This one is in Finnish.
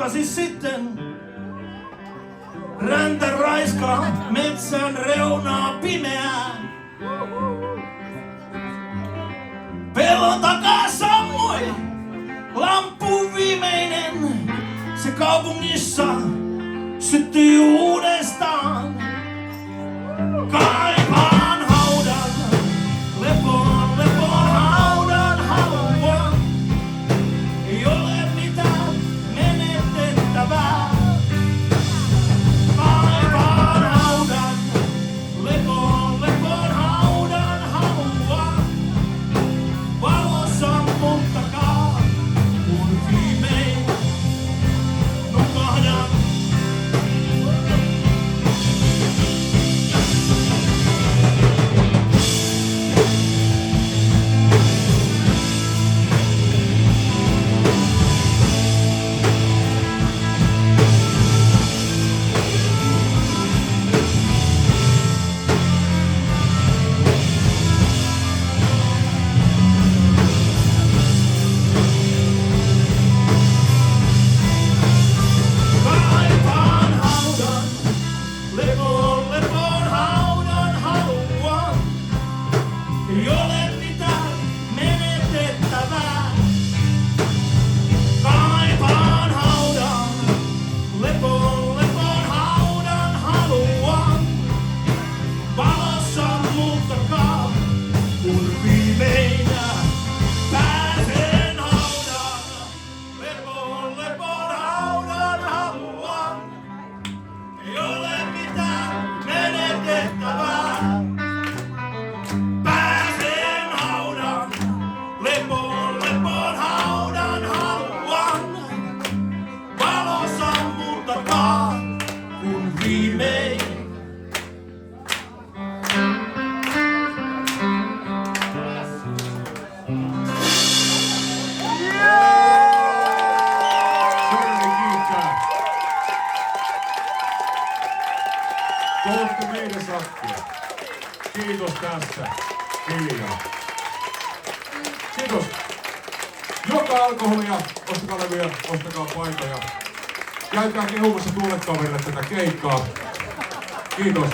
kuukausi sitten räntä raiskaa metsän reunaa pimeää. Pellon takaa sammui lampu viimeinen. Se kaupungissa syttyi uudestaan. Kaipaan haudan, lepoon haudan haluan. Ei ole mitään menetettävää. Kaipaan haudan, lepoon haudan haluan. Valossa muuttakaa, kun viimein nukahdan. Lepoon haudan haluan. Ei ole mitään menetettävää. Kaipaan haudan, lepoon haudan haluan. Valossa muuttakaa, kun viimein pääsen haudan. Lepoon haudan haluan. Ei ole mitään menetettävää. Pääsen haudan, lepoon haudan haluan. Valossa muuttakaa, kun viimein. Kohta meidän sakkia. Kiitos tästä. Kiitos. Kiitos. Joka alkoholia, ostakaa levyjä, ostakaa paitoja. Käykää kehumassa tuulekaverille tätä keikkaa. Kiitos.